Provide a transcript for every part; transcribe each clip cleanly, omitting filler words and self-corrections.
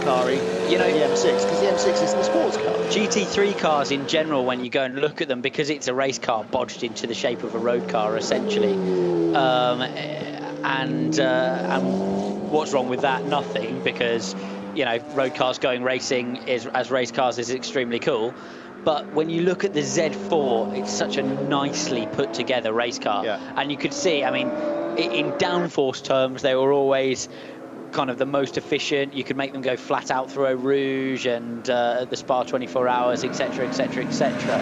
car-y, you know, the M6, because the M6 is the sports car. GT3 cars in general, when you go and look at them, because it's a race car bodged into the shape of a road car, essentially. And what's wrong with that? Nothing, because, you know, road cars going racing as race cars is extremely cool. But when you look at the Z4, it's such a nicely put together race car. Yeah. And you could see, I mean, in downforce terms, they were always kind of the most efficient. You could make them go flat out through Eau Rouge and the Spa 24 Hours, etc., etc., etc.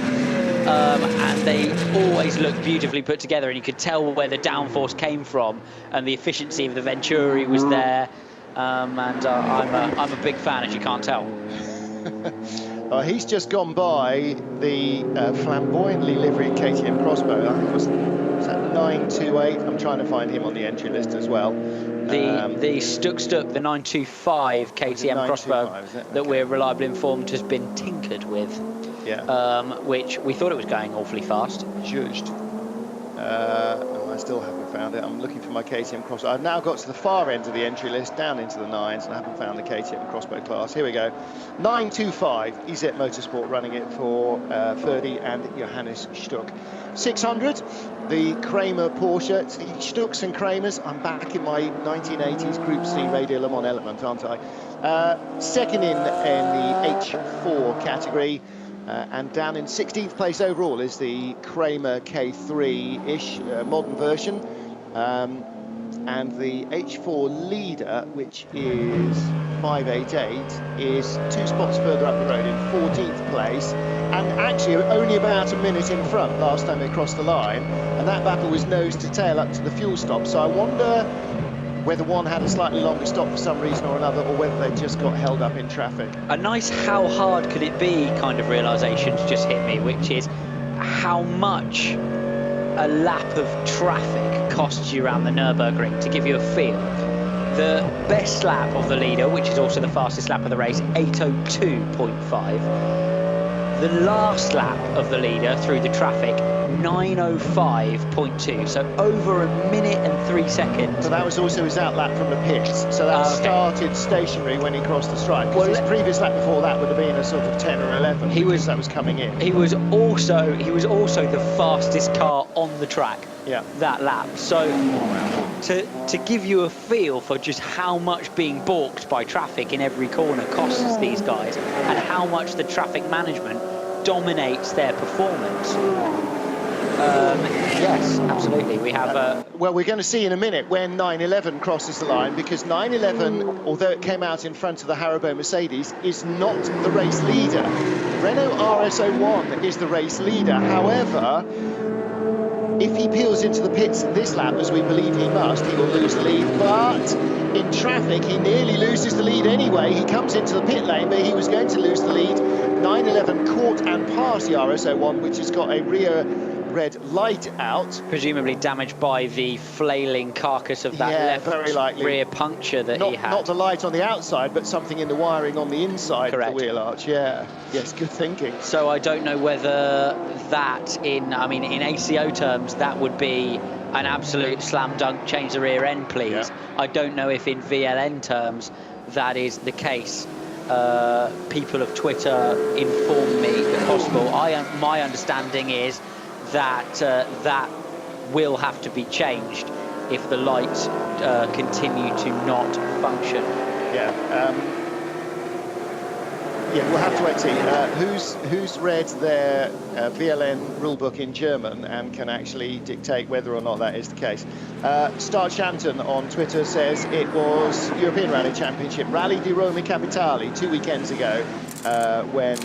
And they always looked beautifully put together, and you could tell where the downforce came from, and the efficiency of the Venturi was there. And I'm a big fan, as you can't tell. He's just gone by the flamboyantly liveried KTM Crossbow. I think it was that 928. I'm trying to find him on the entry list as well. The Stuk, the 925 KTM Crossbow that we're reliably informed has been tinkered with. Yeah. Which we thought it was going awfully fast. Judged. I still haven't found it. I'm looking for my KTM Crossbow. I've now got to the far end of the entry list, down into the 9s, and I haven't found the KTM Crossbow class. Here we go. 925, EZ Motorsport running it for Ferdi and Johannes Stuk. 600, the Kramer Porsche. It's the Stuks and Kramers. I'm back in my 1980s Group C Radio Le Mans element, aren't I? Second in the H4 category. And down in 16th place overall is the Kramer K3-ish modern version. And the H4 leader, which is 588, is 2 spots further up the road in 14th place, and actually only about a minute in front last time they crossed the line. And that battle was nose to tail up to the fuel stop. So I wonder whether one had a slightly longer stop for some reason or another, or whether they just got held up in traffic. A nice how hard could it be kind of realisation's just hit me, which is how much a lap of traffic costs you around the Nürburgring, to give you a feel. The best lap of the leader, which is also the fastest lap of the race, 8:02.5. The last lap of the leader through the traffic, 9:05.2, so over a minute and 3 seconds. So that was also his out lap from the pits, so that started stationary when he crossed the stripe, because his previous lap before that would have been a sort of 10 or 11, that was coming in. He was also the fastest car on the track, that lap. So to give you a feel for just how much being balked by traffic in every corner costs these guys, and how much the traffic management dominates their performance. Yes, absolutely. We have. Well, we're going to see in a minute when 911 crosses the line, because 911, although it came out in front of the Haribo Mercedes, is not the race leader. Renault RS01 is the race leader. However, if he peels into the pits this lap, as we believe he must, he will lose the lead. But in traffic, he nearly loses the lead anyway. He comes into the pit lane, but he was going to lose the lead. 911 caught and passed the RS01, which has got a rear red light out. Presumably damaged by the flailing carcass of that left rear puncture that he had. Not the light on the outside, but something in the wiring on the inside of the wheel arch. Yeah, yes, good thinking. So I don't know whether that, in ACO terms, that would be an absolute slam dunk, change the rear end, please. Yeah. I don't know if in VLN terms that is the case. People of Twitter inform me if possible. My understanding is that that will have to be changed if the lights continue to not function. Yeah. We'll have to wait to see who's read their VLN rulebook in German and can actually dictate whether or not that is the case. Star Shanton on Twitter says it was European Rally Championship, Rally di Roma Capitale, 2 weekends ago, when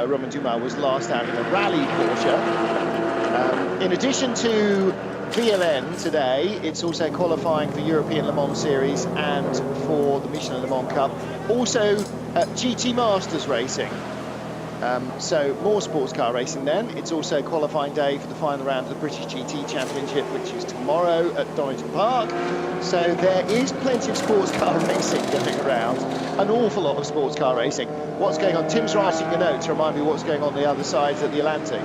Romain Dumas was last out in a rally Porsche. In addition to VLN today, it's also qualifying for European Le Mans Series and for the Michelin Le Mans Cup. Also GT Masters racing. So more sports car racing then. It's also qualifying day for the final round of the British GT Championship, which is tomorrow at Donington Park. So there is plenty of sports car racing going around. An awful lot of sports car racing. What's going on? Tim's writing a note to remind me what's going on the other side of the Atlantic.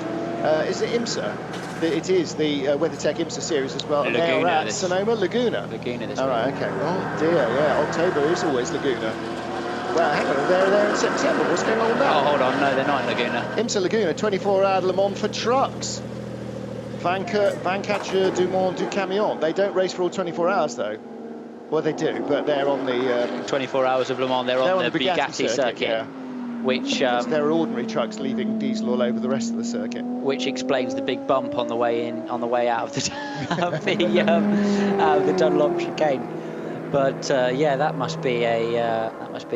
Is it IMSA? It is the WeatherTech IMSA series as well. Laguna, they are at Sonoma? Laguna this All right, okay. Oh dear, yeah. October is always Laguna. Well, hang on, they're there in September. What's going on now? Oh, hold on, no, they're not in Laguna. IMSA Laguna, 24-hour Le Mans for trucks. Vancatcher, Dumont, du Camion. They don't race for all 24 hours, though. Well, they do, but they're on the... 24 hours of Le Mans, they're on the Bugatti circuit. Yeah. Which... there are ordinary trucks leaving diesel all over the rest of the circuit. Which explains the big bump on the way in, on the way out of the, out of the Dunlop chicane. But yeah, that must be a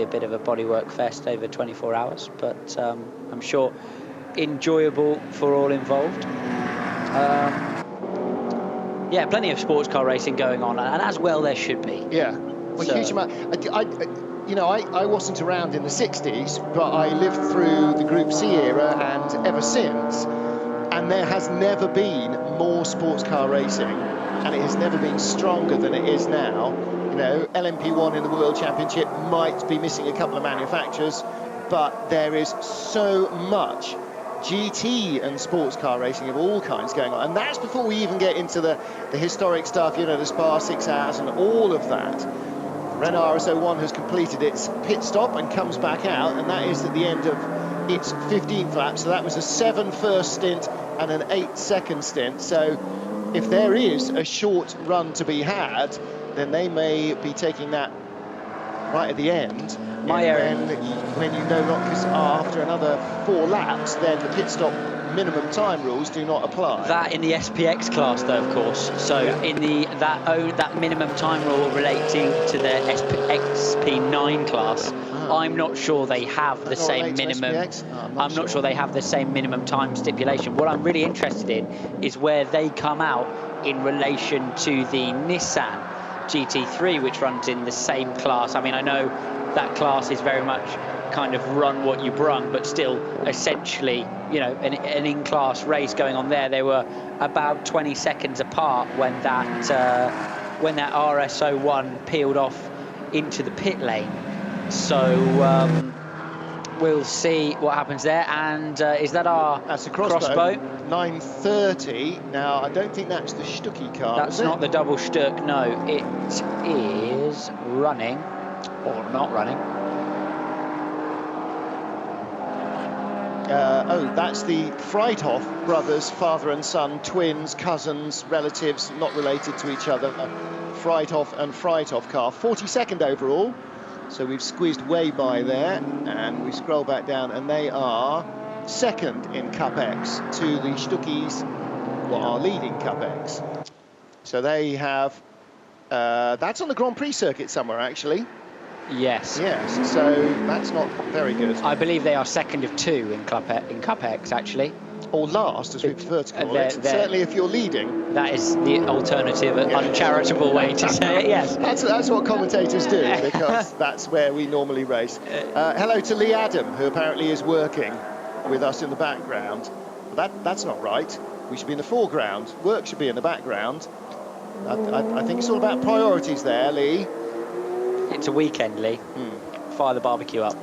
bit of a bodywork fest over 24 hours. But I'm sure enjoyable for all involved. Yeah, plenty of sports car racing going on, and as well there should be. Yeah, well, huge amount. I wasn't around in the 60s, but I lived through the Group C era and ever since. And there has never been more sports car racing, and it has never been stronger than it is now. You know, LMP1 in the World Championship might be missing a couple of manufacturers, but there is so much GT and sports car racing of all kinds going on. And that's before we even get into the historic stuff, you know, the Spa 6 hours and all of that. Renault RS01 has completed its pit stop and comes back out, and that is at the end of its 15th lap. So that was a 7 first stint and an 8 second stint. So if there is a short run to be had, then they may be taking that right at the end. When you know not, because after another 4 laps, then the pit stop minimum time rules do not apply. That in the SPX class, though, of course. So yeah. In that minimum time rule relating to the XP9 class, I'm not sure they have the same minimum. I'm not sure they have the same minimum time stipulation. What I'm really interested in is where they come out in relation to the Nissan GT3, which runs in the same class. I mean, I know that class is very much kind of run what you brung, but still essentially, you know, an in-class race going on there. They were about 20 seconds apart when that RS01 peeled off into the pit lane. So we'll see what happens there. And is that that's a crossbow? 930. Now, I don't think that's the Stucky car. That's not the double Stuck. No, it is running or not running. That's the Freithof brothers, father and son, twins, cousins, relatives, not related to each other. Freithof and Freithof car, 42nd overall. So we've squeezed way by there, and we scroll back down, and they are second in Cup X to the Stuckis, who are leading Cup X. So they have, that's on the Grand Prix circuit somewhere, actually. Yes. Yes, so that's not very good. I believe they are second of 2 in Cup X, actually. Or last, as we prefer to call it. Certainly if you're leading. That is the alternative, uncharitable way to say it, yes. That's what commentators do, because that's where we normally race. Hello to Lee Adam, who apparently is working with us in the background. That's not right. We should be in the foreground. Work should be in the background. I think it's all about priorities there, Lee. It's a weekend, Lee. Fire the barbecue up.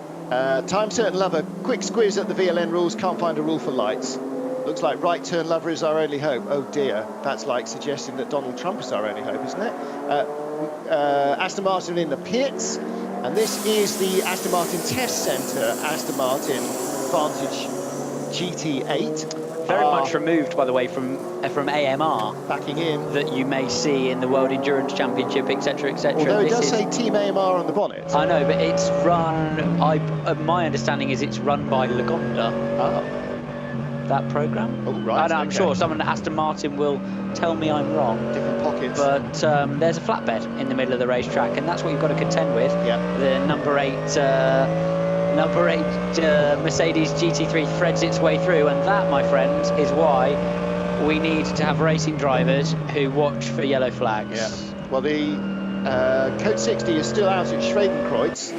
Time certain lover, quick squiz at the VLN rules, can't find a rule for lights. Looks like right turn lover is our only hope. Oh dear, that's like suggesting that Donald Trump is our only hope, isn't it? Aston Martin in the pits, and this is the Aston Martin Test Centre Aston Martin Vantage GT8. Very much removed, by the way, from AMR. Backing in. That you may see in the World Endurance Championship, etc., etc. Although it does say Team AMR on the bonnet. I know, but it's run, my understanding is it's run by Lagonda. Oh. That programme. Oh, right. I'm sure someone at Aston Martin will tell me I'm wrong. Different pockets. But there's a flatbed in the middle of the racetrack, and that's what you've got to contend with. Yeah. The number 8 Mercedes GT3 threads its way through, and that, my friends, is why we need to have racing drivers who watch for yellow flags. Yeah. Well, the Code 60 is still out at Schwedenkreuz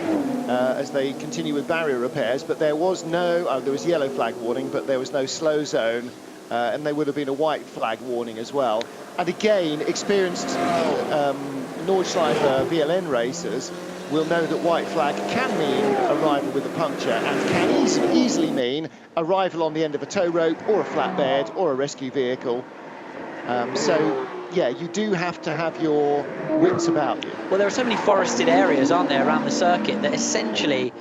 as they continue with barrier repairs, but there was no, there was yellow flag warning, but there was no slow zone, and there would have been a white flag warning as well. And again, experienced Nordschleifer VLN racers will know that white flag can mean arrival with a puncture and can easily mean arrival on the end of a tow rope or a flatbed or a rescue vehicle. So yeah, you do have to have your wits about you. Well, there are so many forested areas, aren't there, around the circuit, that essentially,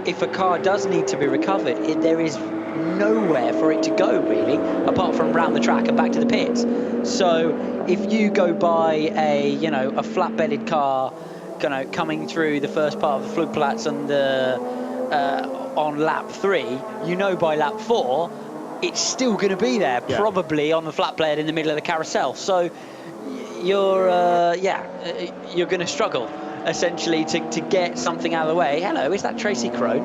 if a car does need to be recovered, there is nowhere for it to go, really, apart from round the track and back to the pits. So if you go by a flat-bedded car, coming through the first part of the Flugplatz and on lap 3, by lap 4, it's still going to be there, probably on the flat blade in the middle of the carousel. So you're going to struggle essentially to get something out of the way. Hello, is that Tracy Crone?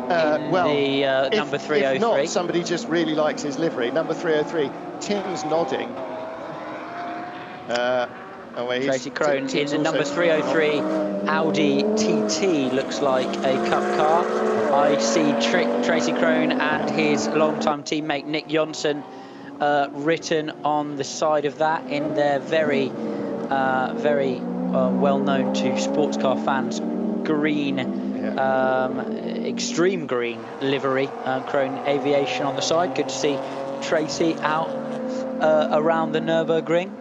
Number 303. If not, somebody just really likes his livery. Number 303. Tim's nodding. Tracy Crone in the number 303 Audi TT, looks like a cup car. I see Tracy Crone and his longtime teammate Nick Jonsson written on the side of that in their very well known to sports car fans green, extreme green livery. Crone Aviation on the side. Good to see Tracy out around the Nürburgring.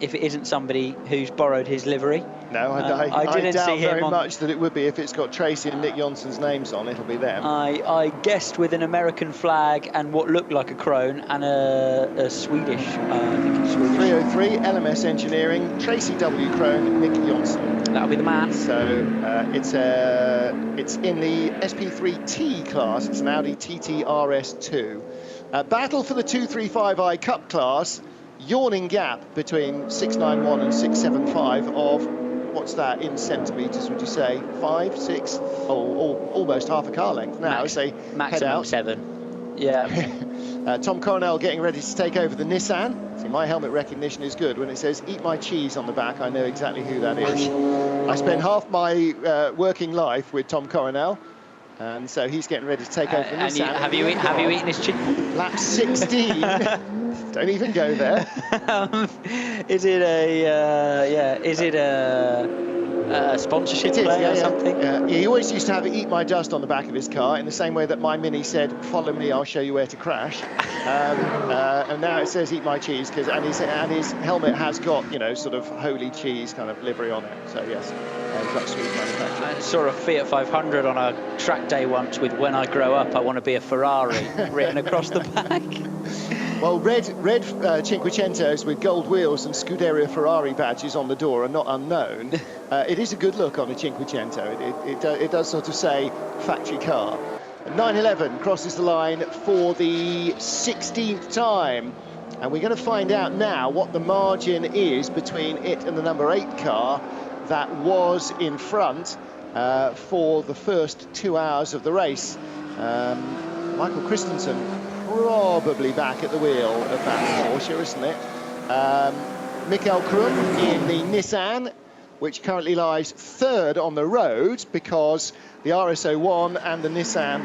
If it isn't somebody who's borrowed his livery. No, I didn't doubt see him very much that it would be. If it's got Tracy and Nick Jonsson's names on, it'll be them. I guessed with an American flag and what looked like a Crone and a Swedish, I think it's Swedish. 303, LMS Engineering, Tracy W. Crone, Nick Jonsson. That'll be the man. So it's in the SP3T class. It's an Audi TT RS2. Battle for the 235i Cup class. Yawning gap between 691 and 675 of, what's that in centimetres, would you say? 5, 6? Almost half a car length now as they head out. 7. Yeah. Tom Coronel getting ready to take over the Nissan. See, my helmet recognition is good. When it says "Eat my cheese" on the back, I know exactly who that is. I spent half my working life with Tom Coronel. And so he's getting ready to take over the Nissan. Have you eaten his cheese? Lap 16. Don't even go there. Is it a sponsorship play or something? He always used to have "Eat my dust" on the back of his car, in the same way that my Mini said, "Follow me, I'll show you where to crash." And now it says "Eat my cheese," and his helmet has got, sort of holy cheese kind of livery on it. So yes, Sweet manufacturer. I saw a Fiat 500 on a track day once with "When I grow up, I want to be a Ferrari" written across the back. Well, red Cinquecentos with gold wheels and Scuderia Ferrari badges on the door are not unknown. It is a good look on a Cinquecento. It does sort of say factory car. 911 crosses the line for the 16th time. And we're going to find out now what the margin is between it and the number 8 car that was in front for the first 2 hours of the race. Michael Christensen probably back at the wheel of that Porsche, isn't it? Mikael Krum in the Nissan, which currently lies 3rd on the road because the RS01 and the Nissan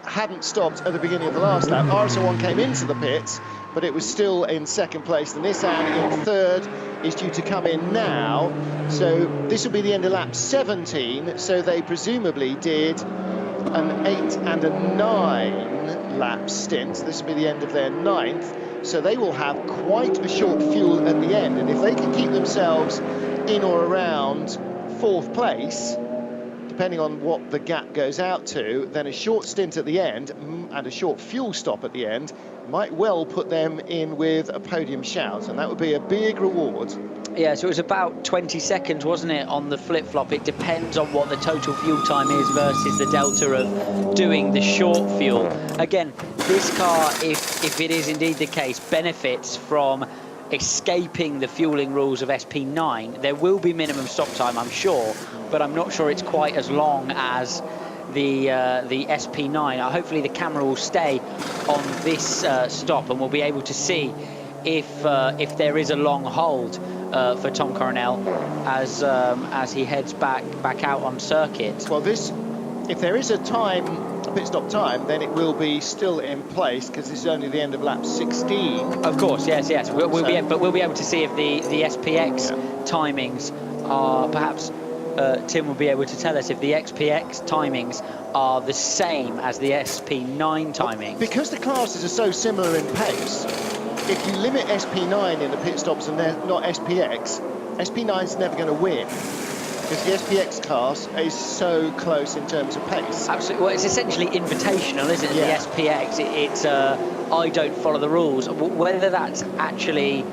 hadn't stopped at the beginning of the last lap. RS01 came into the pits, but it was still in 2nd place. The Nissan in 3rd is due to come in now. So this will be the end of lap 17. So they presumably did an 8 and a 9 lap stint. This will be the end of their 9th. So they will have quite a short fuel at the end. And if they can keep themselves in or around 4th place, depending on what the gap goes out to, then a short stint at the end and a short fuel stop at the end might well put them in with a podium shout, and that would be a big reward. Yeah, so it was about 20 seconds, wasn't it, on the flip-flop? It depends on what the total fuel time is versus the delta of doing the short fuel. Again, this car, if it is indeed the case, benefits from escaping the fueling rules of SP9. There will be minimum stop time, I'm sure, but I'm not sure it's quite as long as the SP9. Hopefully the camera will stay on this stop and we'll be able to see if there is a long hold for Tom Coronel as he heads back out on circuit. Well, if there is a pit stop time, then it will be still in place because this is only the end of lap 16. Of course, yes. We'll be able to see if the SPX timings are perhaps. Tim will be able to tell us if the XPX timings are the same as the SP9 timings. Because the classes are so similar in pace, if you limit SP9 in the pit stops and they're not SPX, SP9's never going to win. Because the SPX class is so close in terms of pace. Absolutely. Well, it's essentially invitational, isn't it? Yeah. The SPX. It's I don't follow the rules. Whether that's actually,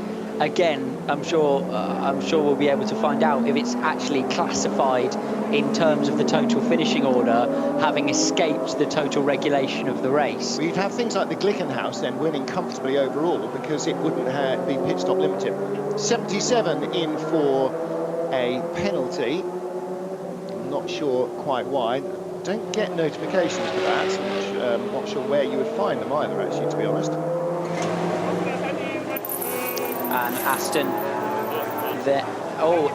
again, I'm sure we'll be able to find out if it's actually classified in terms of the total finishing order, having escaped the total regulation of the race. Well, you'd have things like the Glickenhaus then winning comfortably overall because it wouldn't be pit stop limited. 77 in for a penalty. I'm not sure quite why. Don't get notifications for that. I'm not sure where you would find them either, actually, to be honest. And Aston,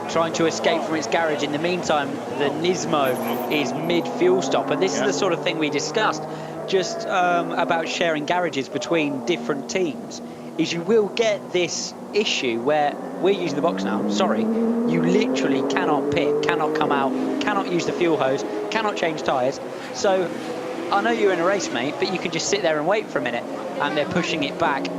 trying to escape from its garage. In the meantime, the Nismo is mid-fuel stop, and this is the sort of thing we discussed just about sharing garages between different teams. Is you will get this issue where we're using the box now. Sorry, you literally cannot pit, cannot come out, cannot use the fuel hose, cannot change tyres. So I know you're in a race, mate, but you can just sit there and wait for a minute, and they're pushing it back.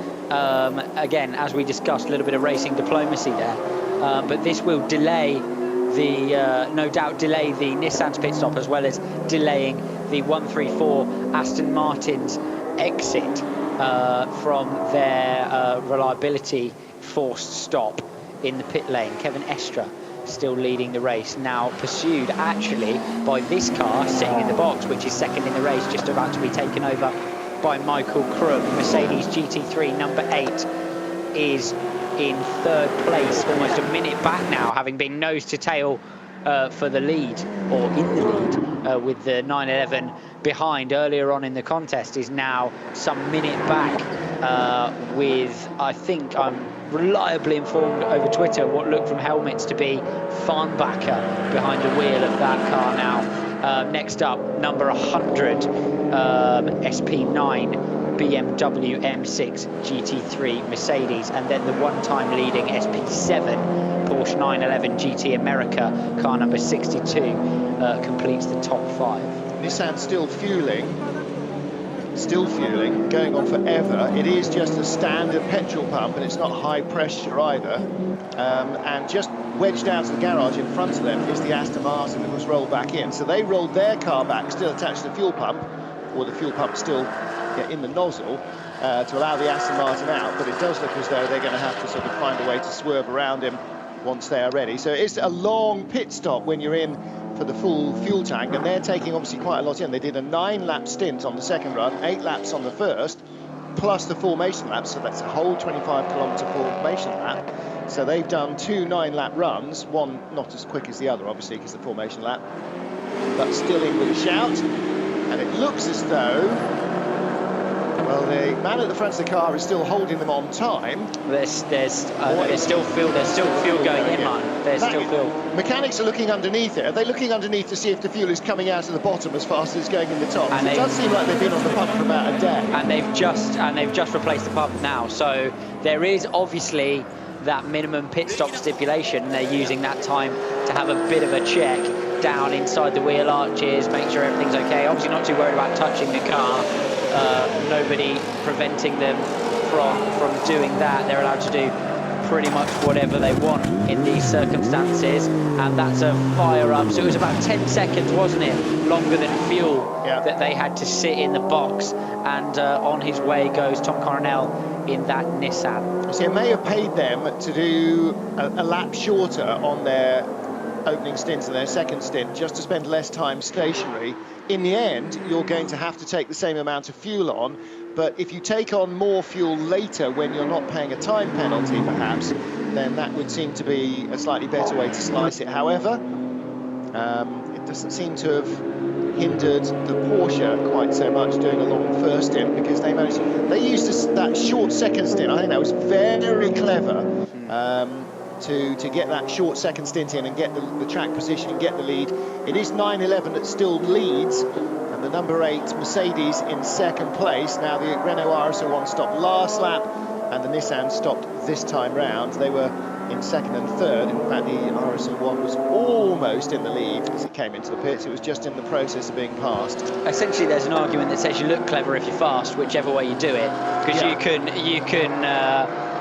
Again, as we discussed, a little bit of racing diplomacy there. But this will delay no doubt delay the Nissan's pit stop, as well as delaying the 134 Aston Martin's exit from their reliability forced stop in the pit lane. Kevin Estre still leading the race, now pursued actually by this car sitting in the box, which is second in the race, just about to be taken over by Michael Krug. Mercedes GT3 number 8 is in third place, almost a minute back now, having been nose to tail for the lead, or in the lead, with the 911 behind earlier on in the contest, is now some minute back with, I think I'm reliably informed over Twitter, what looked from helmets to be Farnbacher behind the wheel of that car now. Next up, number 100, SP9 BMW M6 GT3 Mercedes, and then the one-time leading SP7 Porsche 911 GT America, car number 62, completes the top 5. Nissan still fueling, going on forever. It is just a standard petrol pump, and it's not high pressure either. And just wedged out of the garage in front of them is the Aston Martin that was rolled back in. So they rolled their car back, still attached to the fuel pump, or the fuel pump still in the nozzle, to allow the Aston Martin out. But it does look as though they're going to have to sort of find a way to swerve around him once they are ready. So it's a long pit stop when you're in for the full fuel tank, and they're taking obviously quite a lot in. They did a 9-lap stint on the second run, 8 laps on the first, plus the formation lap, so that's a whole 25-kilometre formation lap. So they've done 2 9-lap runs, one not as quick as the other, obviously, because the formation lap, but still in with a shout. And it looks as though, well, the man at the front of the car is still holding them on time. There's still fuel going in, man. There's still fuel. Mechanics are looking underneath it. Are they looking underneath to see if the fuel is coming out of the bottom as fast as it's going in the top? It does seem like they've been on the pump for about a day. And they've just replaced the pump now. So there is obviously that minimum pit stop stipulation, and they're using that time to have a bit of a check down inside the wheel arches, make sure everything's okay. Obviously not too worried about touching the car. Nobody preventing them from doing that. They're allowed to do pretty much whatever they want in these circumstances, and that's a fire up. So it was about 10 seconds, wasn't it, longer than fuel that they had to sit in the box, and on his way goes Tom Coronel in that Nissan. So it may have paid them to do a lap shorter on their opening stint and their second stint, just to spend less time stationary. In the end, you're going to have to take the same amount of fuel on, but if you take on more fuel later when you're not paying a time penalty, perhaps, then that would seem to be a slightly better way to slice it. However, it doesn't seem to have hindered the Porsche quite so much doing a long first stint, because they used that short second stint. I think that was very clever. To get that short second stint in and get the track position, get the lead. It is 911 that still leads, and the number 8 Mercedes in second place. Now the Renault RS01 stopped last lap, and the Nissan stopped this time round. They were in second and third. In fact, the RS01 was almost in the lead as it came into the pits. It was just in the process of being passed. Essentially, there's an argument that says you look clever if you're fast, whichever way you do it, because you can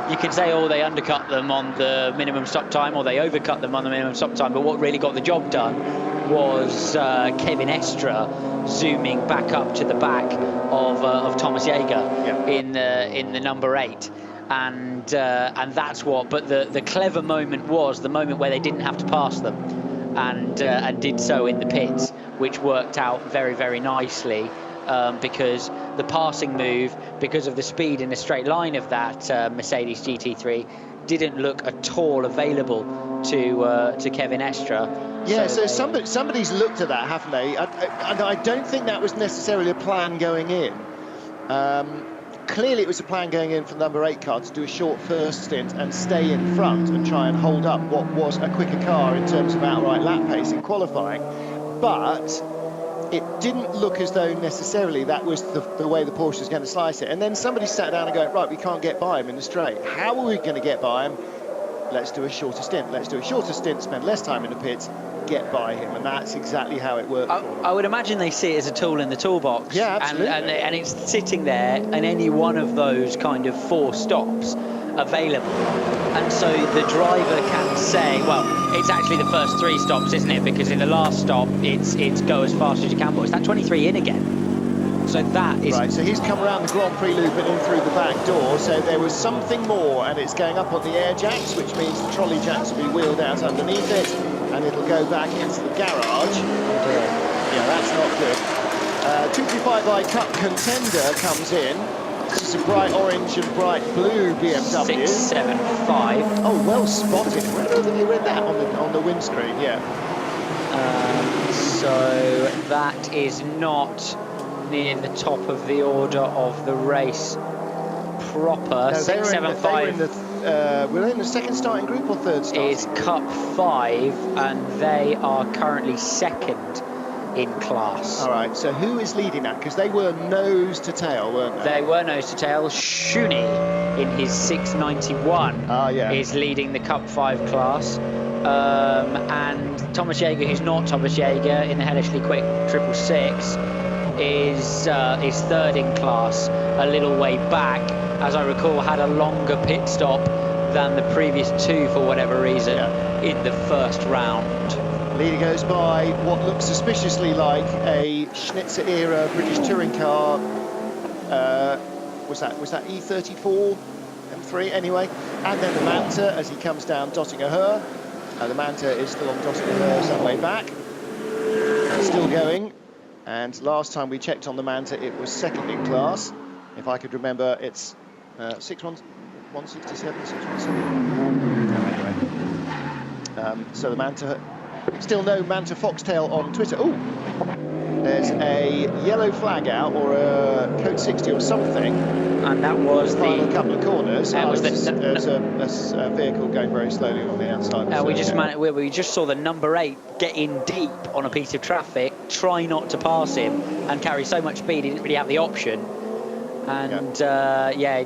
you could say, oh, they undercut them on the minimum stop time, or they overcut them on the minimum stop time, but what really got the job done was Kevin Estre zooming back up to the back of Thomas Jaeger in the number 8. And that's what. But the clever moment was the moment where they didn't have to pass them, and did so in the pits, which worked out very, very nicely, because the passing move, because of the speed in the straight line of that Mercedes GT3, didn't look at all available to Kevin Estre. Yeah, so somebody's looked at that, haven't they? And I don't think that was necessarily a plan going in. Clearly it was a plan going in for the number 8 car to do a short first stint and stay in front and try and hold up what was a quicker car in terms of outright lap pace in qualifying. But it didn't look as though necessarily that was the way the Porsche was going to slice it. And then somebody sat down and go, right, we can't get by him in the straight. How are we going to get by him? Let's do a shorter stint. Let's do a shorter stint, spend less time in the pits, get by him, and that's exactly how it worked. I would imagine they see it as a tool in the toolbox. Yeah, absolutely. And it's sitting there in any one of those kind of 4 stops available, and so the driver can say, well, it's actually the first 3 stops, isn't it? Because in the last stop, it's go as fast as you can. But it's that 23 in again. So that is right. So he's come around the Grand Prix loop and in through the back door. So there was something more, and it's going up on the air jacks, which means the trolley jacks will be wheeled out underneath it, and it'll go back into the garage. Yeah, that's not good. 235i Cup contender comes in. This is a bright orange and bright blue BMW. 675. Oh, well spotted. Where have you read that on the windscreen? Yeah. So that is not near the top of the order of the race proper. No, 675 were they in the second starting group or third starting? Is Cup 5, and they are currently 2nd in class. All right, so who is leading that? Because they were nose to tail, weren't they? They were nose to tail. Shuni, in his 691, is leading the Cup 5 class. And Thomas Jaeger, who's not Thomas Jaeger, in the hellishly quick 666, is 3rd in class, a little way back. As I recall, had a longer pit stop than the previous 2 for whatever reason in the first round. Leader goes by what looks suspiciously like a Schnitzer era British touring car. Was that E34 M3 anyway? And then the Manta as he comes down dotting a her. The Manta is still on dotting a her some way back. Still going. And last time we checked on the Manta, it was 2nd in class. If I could remember, it's 167, 617. Anyway, so the Manta, still no Manta Foxtail on Twitter. Oh, there's a yellow flag out, or a code 60 or something. And that was the final couple of corners. There's a vehicle going very slowly on the outside. We just saw the number 8 get in deep on a piece of traffic, try not to pass him, and carry so much speed he didn't really have the option. And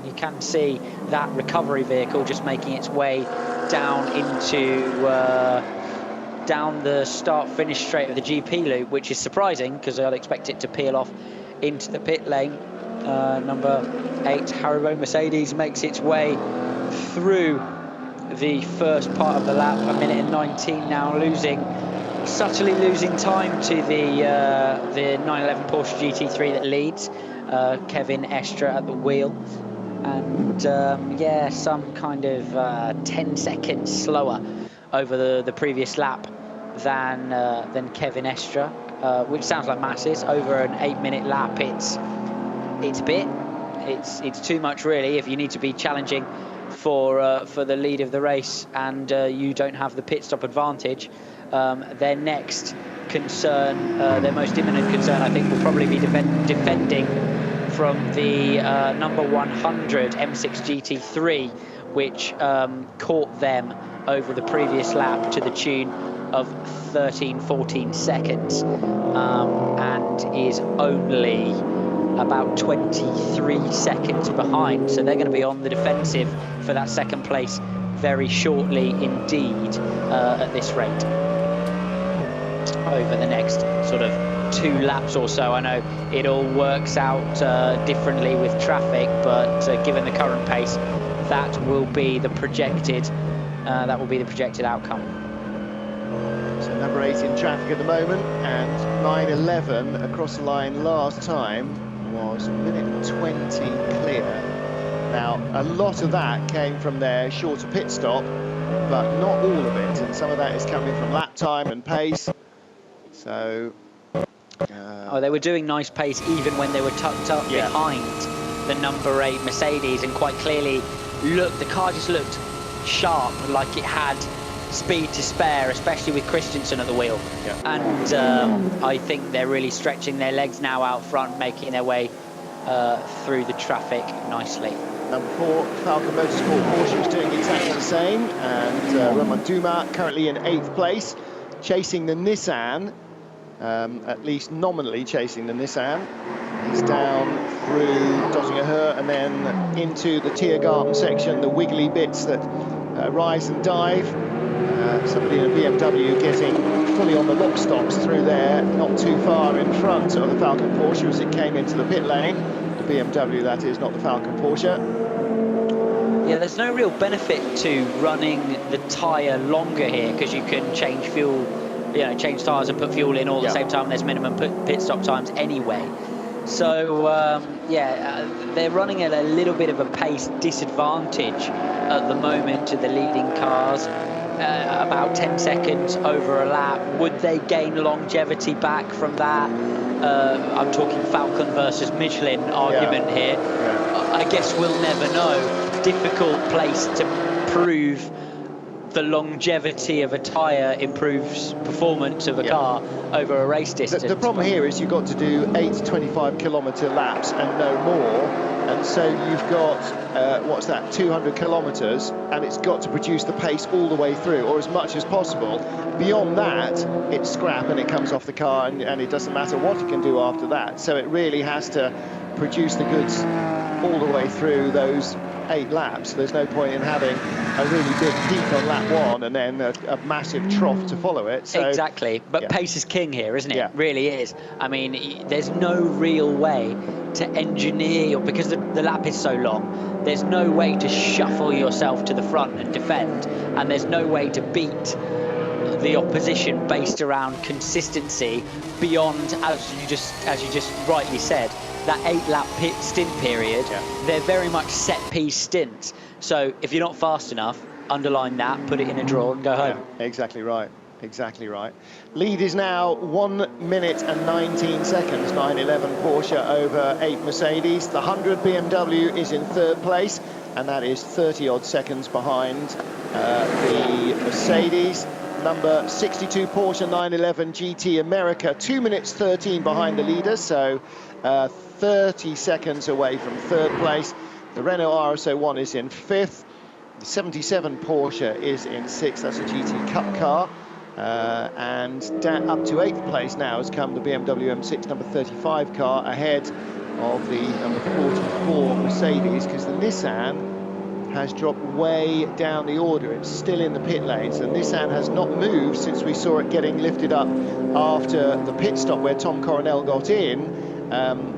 you can see that recovery vehicle just making its way down into down the start-finish straight of the GP loop, which is surprising because I'd expect it to peel off into the pit lane. Number 8 Haribo Mercedes makes its way through the first part of the lap, 1:19 now, subtly losing time to the 911 Porsche GT3 that leads. Kevin Estre at the wheel, and some kind of 10 seconds slower over the previous lap than Kevin Estre, which sounds like masses. Over an 8-minute lap, it's a bit. It's too much, really, if you need to be challenging for the lead of the race and you don't have the pit stop advantage. Their next concern, their most imminent concern, I think, will probably be defending from the number 100 M6 GT3, which caught them over the previous lap to the tune of 13-14 seconds, and is only about 23 seconds behind. So they're going to be on the defensive for that 2nd place very shortly indeed, at this rate. Over the next sort of 2 laps or so. I know it all works out differently with traffic, but given the current pace, that will be the projected outcome. So number 8 in traffic at the moment, and 9:11 across the line last time was 1:20 clear. Now, a lot of that came from their shorter pit stop, but not all of it, and some of that is coming from lap time and pace. So they were doing nice pace even when they were tucked up behind the number 8 Mercedes, and quite clearly the car just looked sharp, like it had speed to spare, especially with Christensen at the wheel. And I think they're really stretching their legs now out front, making their way through the traffic nicely. Number 4, Falcon Motorsport Porsche is doing exactly the same, and Romain Dumas currently in 8th place, chasing the Nissan, at least nominally chasing the Nissan. He's down through Dottinger and then into the Tiergarten section, the wiggly bits that rise and dive. Somebody in a BMW getting fully on the lock stops through there, not too far in front of the Falcon Porsche as it came into the pit lane. The BMW, that is, not the Falcon Porsche. Yeah, there's no real benefit to running the tyre longer here, because you can change fuel, change tyres and put fuel in all at the same time. There's minimum pit stop times anyway. So, they're running at a little bit of a pace disadvantage at the moment to the leading cars. About 10 seconds over a lap. Would they gain longevity back from that? I'm talking Falcon versus Michelin argument here. I guess we'll never know. Difficult place to prove the longevity of a tyre improves performance of a car over a race distance. The problem here is you've got to do 8 25-kilometre laps and no more, and so you've got 200 kilometres, and it's got to produce the pace all the way through, or as much as possible. Beyond that, it's scrap and it comes off the car, and it doesn't matter what it can do after that. So it really has to produce the goods all the way through those 8 laps. There's no point in having a really big peak on lap 1 and then a massive trough to follow it. So, exactly, but pace is king here, isn't it? Yeah. It really is. I mean, there's no real way to engineer, because the lap is so long, there's no way to shuffle yourself to the front and defend, and there's no way to beat the opposition based around consistency beyond, as you just rightly said, that 8-lap pit stint period. They're very much set-piece stints. So if you're not fast enough, underline that, put it in a draw and go home. Exactly right. Exactly right. Lead is now 1 minute and 19 seconds. 911 Porsche over 8 Mercedes. The 100 BMW is in 3rd place, and that is 30-odd seconds behind the Mercedes. Number 62 Porsche 911 GT America, 2 minutes 13 behind the leader, so 30 seconds away from 3rd place. The Renault RS01 is in 5th. The 77 Porsche is in 6th. That's a GT Cup car. And up to 8th place now has come the BMW M6 number 35 car, ahead of the number 44 Mercedes, because the Nissan has dropped way down the order. It's still in the pit lanes. The Nissan has not moved since we saw it getting lifted up after the pit stop where Tom Coronel got in.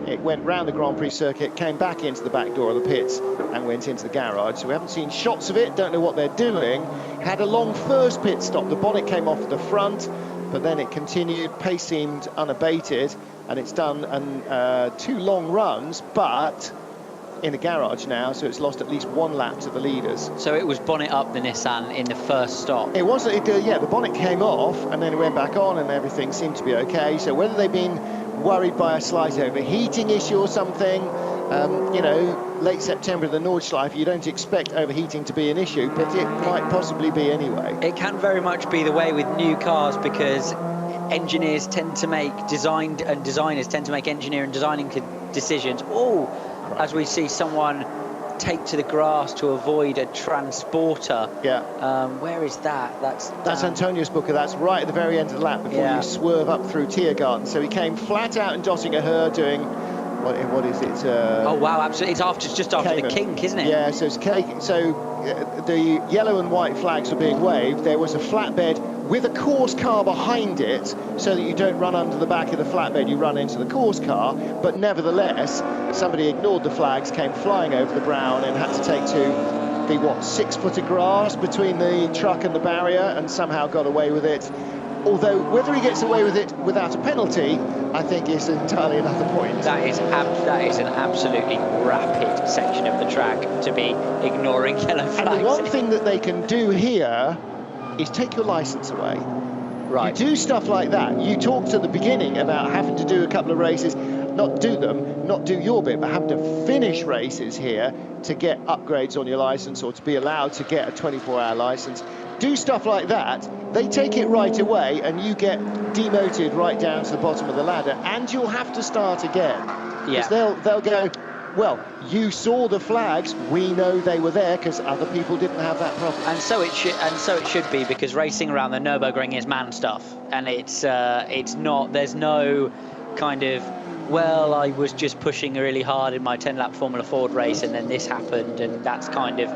It went round the Grand Prix circuit, came back into the back door of the pits and went into the garage. So we haven't seen shots of it, don't know what they're doing. Had a long first pit stop. The bonnet came off the front, but then it continued. Pace seemed unabated, and it's done 2 long runs, but in the garage now, so it's lost at least 1 lap to the leaders. So it was bonnet up, the Nissan, in the first stop? It was, the bonnet came off and then it went back on and everything seemed to be okay. So whether they've been worried by a slight overheating issue or something, late September, the Nordschleife, you don't expect overheating to be an issue, but it might possibly be anyway. It can very much be the way with new cars, because engineers tend to make designers tend to make engineering and designing decisions. As we see someone take to the grass to avoid a transporter. Where is that? That's Antonius Booker. That's right at the very end of the lap before you swerve up through Tiergarten. So he came flat out in Dottinger doing, what is it? Oh wow, absolutely! It's just after Cayman. the kink, isn't it? Yeah, so it's cake. So the yellow and white flags were being waved. There was a flatbed with a course car behind it, so that you don't run under the back of the flatbed, you run into the course car. But nevertheless, somebody ignored the flags, came flying over the brown, and had to take to be, what, 6 foot of grass between the truck and the barrier, and somehow got away with it. Although whether he gets away with it without a penalty, I think is entirely another point. That is an absolutely rapid section of the track to be ignoring yellow flags. And the one thing that they can do here is take your license away. Right. You do stuff like that. You talked at the beginning about having to do a couple of races, not do your bit, but having to finish races here to get upgrades on your license or to be allowed to get a 24-hour license. Do stuff like that, they take it right away and you get demoted right down to the bottom of the ladder, and you'll have to start again. Yeah. Because they'll go, well, you saw the flags, we know they were there because other people didn't have that problem. And so it should be, because racing around the Nürburgring is man stuff, and it's not, there's no kind of, well, I was just pushing really hard in my 10-lap Formula Ford race and then this happened, and that's kind of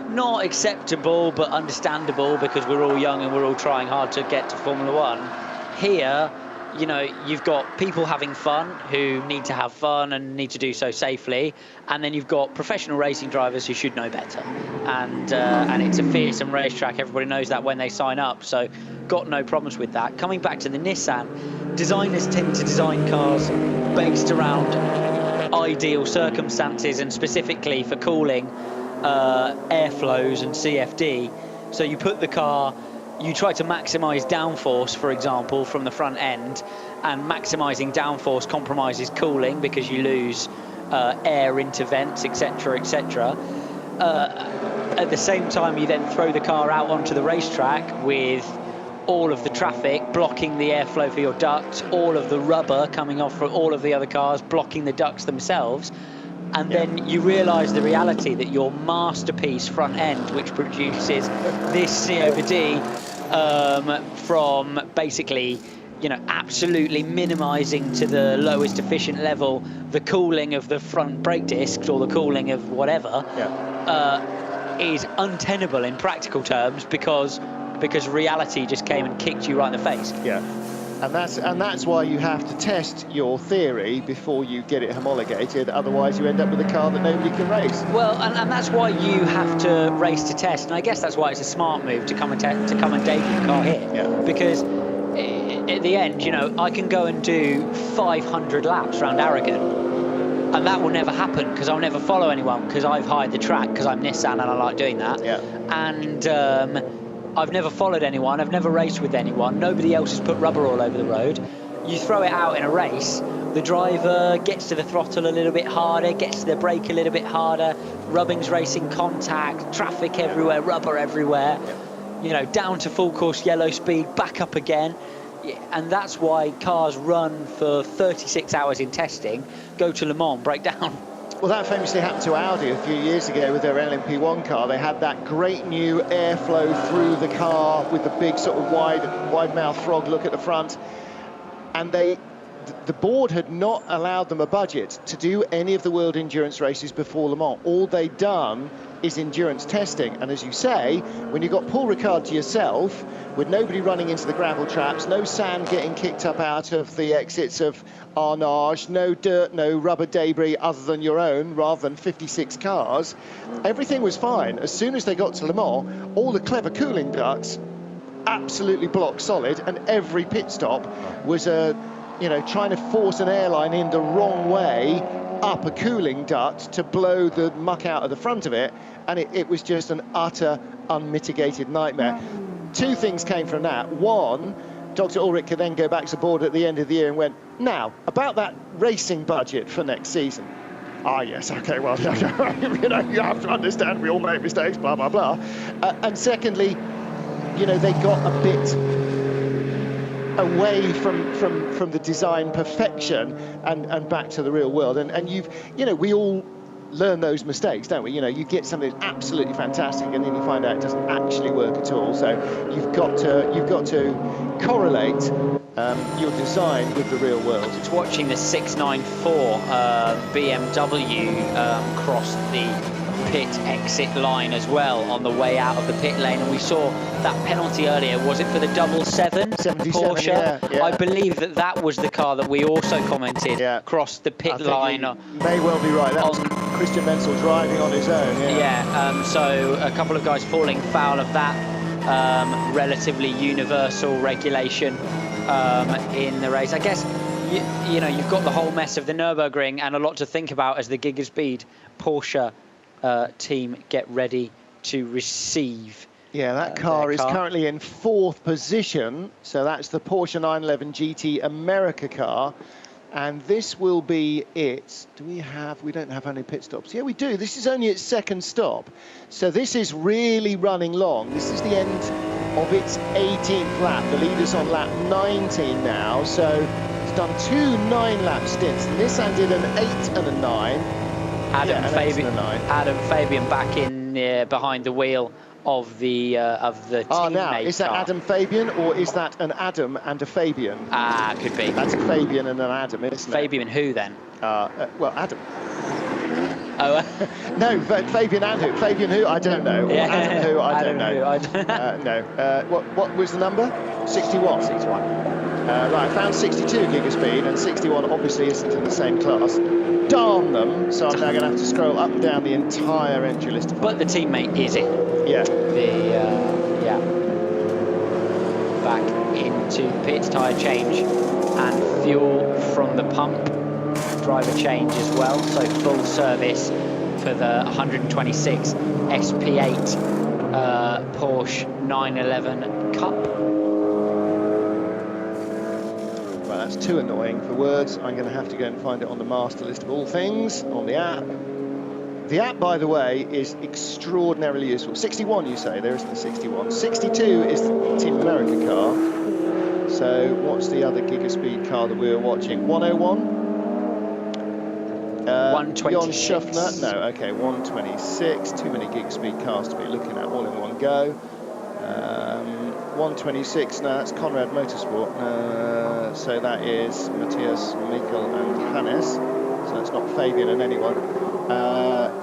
not acceptable but understandable because we're all young and we're all trying hard to get to Formula One. Here, you know, you've got people having fun who need to have fun and need to do so safely, and then you've got professional racing drivers who should know better. And it's a fearsome racetrack. Everybody knows that when they sign up, so got no problems with that. Coming back to the Nissan, designers tend to design cars based around ideal circumstances, and specifically for cooling, airflows and CFD. So you put the car, you try to maximise downforce, for example, from the front end, and maximising downforce compromises cooling because you lose air into vents, etc., etc. At the same time, you then throw the car out onto the racetrack with all of the traffic blocking the airflow for your ducts, all of the rubber coming off from all of the other cars blocking the ducts themselves. And then you realise the reality that your masterpiece front end, which produces this C over D, from basically, you know, absolutely minimising to the lowest efficient level the cooling of the front brake discs or the cooling of whatever, is untenable in practical terms because reality just came and kicked you right in the face. Yeah. And that's why you have to test your theory before you get it homologated. Otherwise, you end up with a car that nobody can race. Well, and that's why you have to race to test. And I guess that's why it's a smart move to come and debut the car here. Yeah. Because at the end, you know, I can go and do 500 laps around Aragon, and that will never happen because I'll never follow anyone because I've hired the track because I'm Nissan and I like doing that. Yeah. And I've never followed anyone, I've never raced with anyone, nobody else has put rubber all over the road. You throw it out in a race, the driver gets to the throttle a little bit harder, gets to the brake a little bit harder, rubbing's racing contact, traffic everywhere, rubber everywhere, you know, down to full course yellow speed, back up again. And that's why cars run for 36 hours in testing, go to Le Mans, break down. Well, that famously happened to Audi a few years ago with their LMP1 car. They had that great new airflow through the car with the big sort of wide mouth frog look at the front. And the board had not allowed them a budget to do any of the World Endurance races before Le Mans. All they'd done is endurance testing. And as you say, when you've got Paul Ricard to yourself, with nobody running into the gravel traps, no sand getting kicked up out of the exits of Arnage, no dirt, no rubber debris other than your own, rather than 56 cars, everything was fine. As soon as they got to Le Mans, all the clever cooling ducts absolutely blocked solid, and every pit stop was trying to force an airline in the wrong way up a cooling duct to blow the muck out of the front of it, and it was just an utter unmitigated nightmare. Two things came from that. One, Dr. Ulrich could then go back to the board at the end of the year and went, now, about that racing budget for next season. Ah, yes, okay, well, you have to understand we all make mistakes, blah, blah, blah. And secondly, they got a bit away from the design perfection and back to the real world. And we all learn those mistakes, don't we? You get something that's absolutely fantastic and then you find out it doesn't actually work at all. So you've got to correlate your design with the real world. It's watching the 694 BMW cross the pit exit line as well on the way out of the pit lane, and we saw that penalty earlier. Was it for the 77 Porsche? Yeah. I believe that was the car that we also commented crossed the pit line. May well be right. That was Christian Menzel driving on his own. So a couple of guys falling foul of that relatively universal regulation in the race. I guess you know, you've got the whole mess of the Nürburgring and a lot to think about as the Gigaspeed Porsche team get ready to receive. Yeah, that car is currently in 4th position, so that's the Porsche 911 GT America car, and this will be it. We don't have any pit stops. Yeah, we do. This is only its 2nd stop, so this is really running long. This is the end of its 18th lap. The leader's on lap 19 now, so it's done 2 9-lap stints. Nissan did an 8 and a 9. Adam Fabian back in behind the wheel of the teammate. Now is that Adam Fabian, or is that an Adam and a Fabian? Could be. That's a Fabian and an Adam, isn't it? Fabian who then? Well, Adam. Oh. No, Fabian and who? Fabian who? I don't know. Yeah. Adam who? I don't know. No. What was the number? 61. 61. Right, I found 62 Gigaspeed, and 61 obviously isn't in the same class. Darn them! So I'm now going to have to scroll up and down the entire entry list. But the teammate is in. Yeah. Back into pits, tyre change, and fuel from the pump. Driver change as well. So full service for the 126 SP8 Porsche 911 Cup. That's too annoying for words. I'm going to have to go and find it on the master list of all things, on the app. The app, by the way, is extraordinarily useful. 61, you say? There isn't a 61. 62 is the Team America car. So what's the other Gigaspeed car that we were watching? 101? 126. Jon Schuffner. No, okay, 126. Too many Gigaspeed cars to be looking at all in one go. 126, no, that's Conrad Motorsport. So that is Matthias, Mikkel and Hannes. So that's not Fabian and anyone.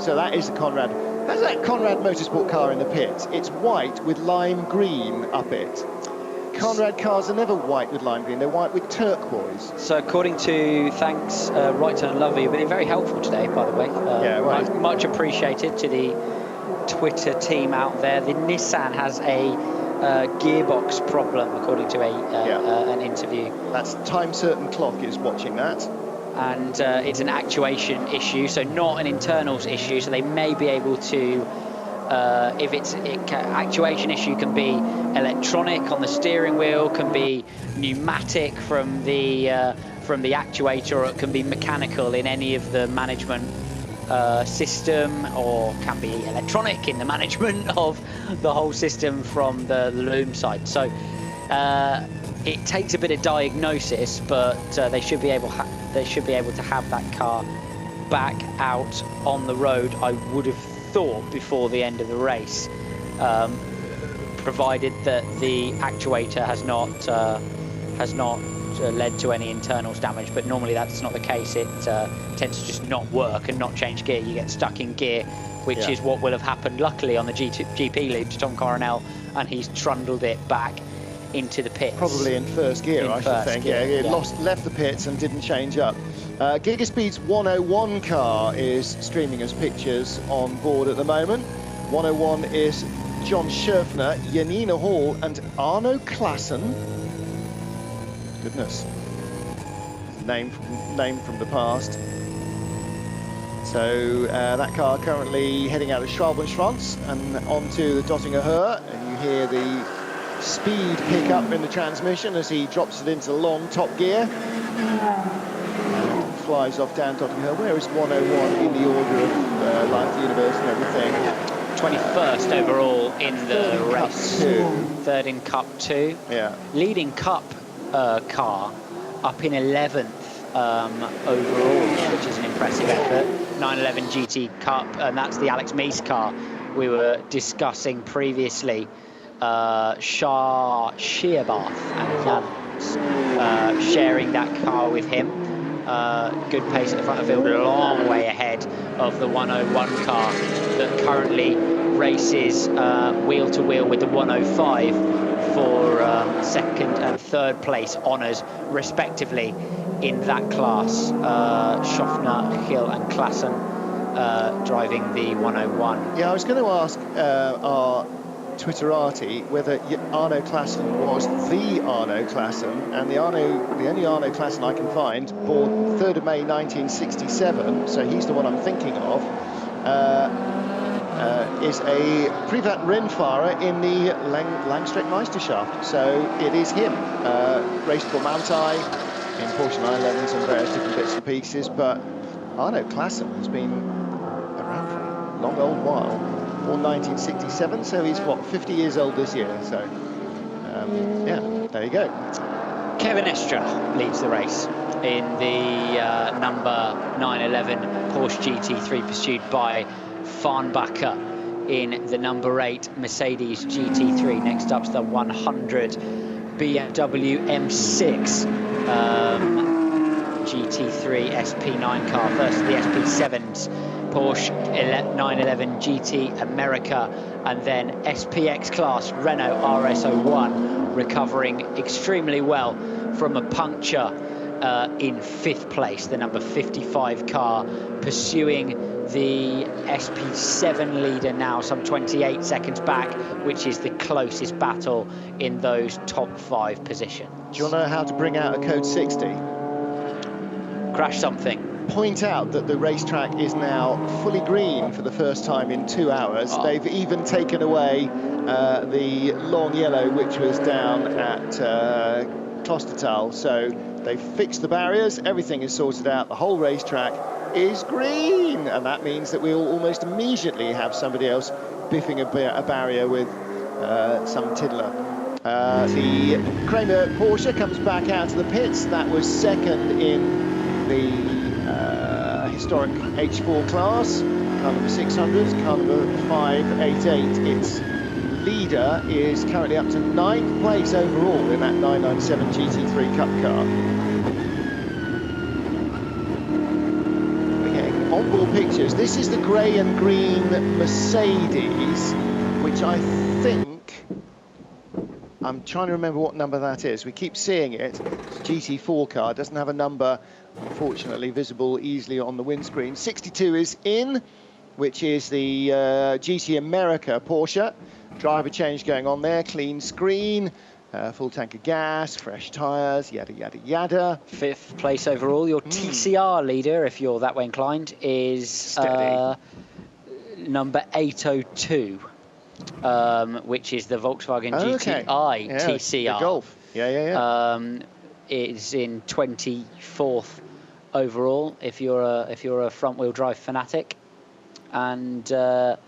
So that is the Conrad. That's that Conrad Motorsport car in the pit. It's white with lime green up it. Conrad cars are never white with lime green, they're white with turquoise. So according to, thanks, Right Turn Lover, you've been very helpful today, by the way. Much appreciated to the Twitter team out there. The Nissan has a gearbox problem, according to an interview. That's Time Certain Clock is watching that. And it's an actuation issue, so not an internals issue, so they may be able to, actuation issue can be electronic on the steering wheel, can be pneumatic from the actuator, or it can be mechanical in any of the management system, or can be electronic in the management of the whole system from the loom side. So it takes a bit of diagnosis, but they should be able to have that car back out on the road, I would have thought, before the end of the race, provided that the actuator has not led to any internals damage. But normally that's not the case. It tends to just not work and not change gear. You get stuck in gear, which is what will have happened luckily on the GP loop to Tom Coronel, and he's trundled it back into the pits. Probably in first gear, I should think. He left the pits and didn't change up. Gigaspeed's 101 car is streaming us pictures on board at the moment. 101 is Jon Schuffner, Janina Hall and Arno Klassen. Goodness, name from the past. So that car currently heading out of Schwalbenschwanz and onto the Dottinger Höhe, and you hear the speed pick up in the transmission as he drops it into long top gear. And flies off down Dottinger Höhe. Where is 101 in the order of life, the universe and everything? 21st overall in the race. Third in Cup 2. Yeah. Leading Cup car up in 11th overall, which is an impressive effort. 911 GT Cup, and that's the Alex Mees car we were discussing previously. Shah Shearbath and Jans sharing that car with him. Good pace at the front of the field, a long way ahead of the 101 car that currently races wheel to wheel with the 105 for second and third place honours respectively in that class. Schaffner, Hill and Klassen driving the 101. Yeah, I was going to ask our Twitterati whether Arno Klassen was the Arno Klassen, and the only Arno Klassen I can find, born 3rd of May 1967, so he's the one I'm thinking of, is a Privatrennfahrer in the Langstreckenmeisterschaft. So it is him. Raced for Mantai in Porsche 911s and various different bits and pieces, but Arno Klassen has been around for a long old while. Born 1967, so he's what, 50 years old this year. So yeah, there you go. Kevin Estra leads the race in the number 911 Porsche GT3, pursued by Farnbacher in the number 8 Mercedes GT3. Next up's the 100 BMW M6 GT3 SP9 car. First the SP7s, Porsche 911 GT America, and then SPX class Renault RS01, recovering extremely well from a puncture in 5th place, the number 55 car, pursuing the SP7 leader now, some 28 seconds back, which is the closest battle in those top 5 positions. Do you want to know how to bring out a code 60? Crash something. Point out that the racetrack is now fully green for the first time in 2 hours. Oh. They've even taken away the long yellow, which was down at Klostertal. So they've fixed the barriers, everything is sorted out, the whole racetrack is green, and that means that we'll almost immediately have somebody else biffing a barrier with some tiddler. The Kramer Porsche comes back out to the pits. That was second in the historic H4 class, car number 600, car number 588. Its leader is currently up to 9th place overall in that 997 GT3 Cup car. We're getting onboard pictures. This is the grey and green Mercedes, which I think, I'm trying to remember what number that is. We keep seeing it. It's a GT4 car, doesn't have a number, unfortunately, visible easily on the windscreen. 62 is in, which is the GT America Porsche. Driver change going on there, clean screen, full tank of gas, fresh tyres, yada, yada, yada. 5th place overall. Your TCR leader, if you're that way inclined, is number 802. Which is the Volkswagen GTI TCR. The Golf. Yeah. It's in 24th overall if you're a front-wheel drive fanatic, and that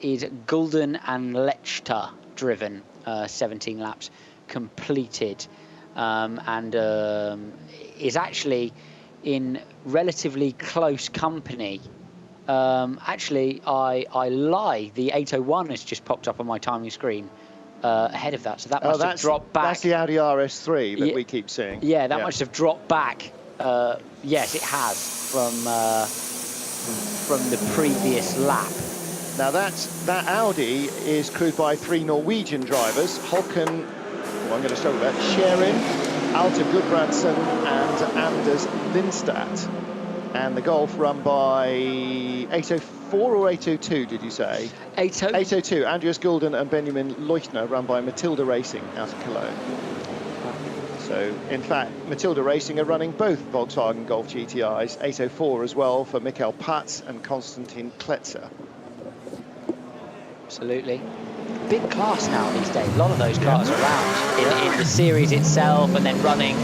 is Gulden and Lechta driven, 17 laps completed, and is actually in relatively close company. Actually, I lie. The 801 has just popped up on my timing screen ahead of that, so that must have dropped back. That's the Audi RS3 that we keep seeing. Yeah, that must have dropped back. Yes, it has from the previous lap. Now that Audi is crewed by 3 Norwegian drivers: Håkon, I'm going to struggle with that, Scherin, Alta Gudbrandsson, and Anders Lindstedt. And the Golf run by 804 or 802, did you say? 802. Andreas Gulden and Benjamin Leuchtner, run by Matilda Racing out of Cologne. So, in fact, Matilda Racing are running both Volkswagen Golf GTIs, 804 as well for Michael Patz and Konstantin Kletzer. Absolutely. Big class now these days. A lot of those cars around in the series itself, and then running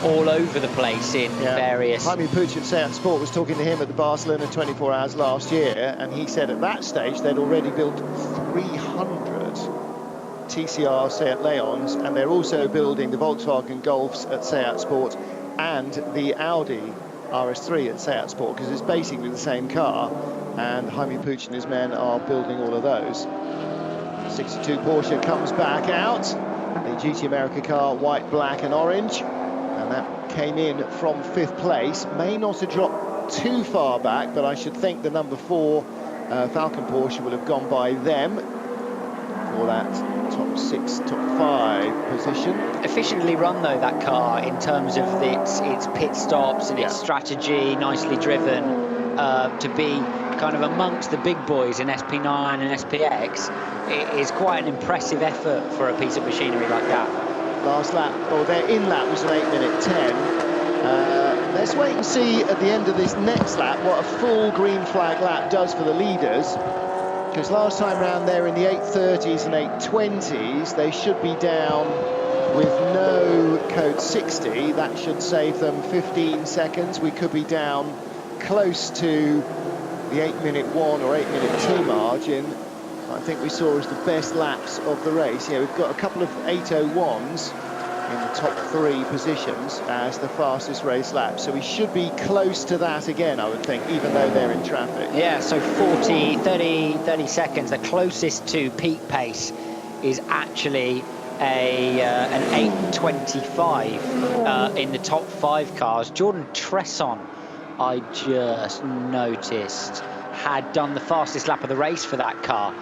all over the place in various... Jaime Puig at Seat Sport was talking to him at the Barcelona 24 Hours last year, and he said at that stage they'd already built 300 TCR Seat Leons, and they're also building the Volkswagen Golfs at Seat Sport and the Audi RS3 at Seat Sport, because it's basically the same car, and Jaime Puig and his men are building all of those. 62 Porsche comes back out, the GT America car, white, black and orange, and that came in from 5th place. May not have dropped too far back, but I should think the number 4 Falcon Porsche will have gone by them for that top 6, top 5 position. Efficiently run though, that car, in terms of its pit stops and its strategy, nicely driven, to be kind of amongst the big boys in SP9 and SPX. It is quite an impressive effort for a piece of machinery like that. Last lap, or their in lap was an 8:10. Let's wait and see at the end of this next lap what a full green flag lap does for the leaders. Because last time round they're in the 8:30s and 8:20s, they should be down with no code 60. That should save them 15 seconds. We could be down close to the 8:01 or 8:02 margin. I think we saw as the best laps of the race. Yeah, we've got a couple of 8:01s in the top 3 positions as the fastest race lap. So we should be close to that again, I would think, even though they're in traffic. Yeah, so 30 seconds. The closest to peak pace is actually an 8:25 in the top 5 cars. Jordan Tresson, I just noticed, had done the fastest lap of the race for that car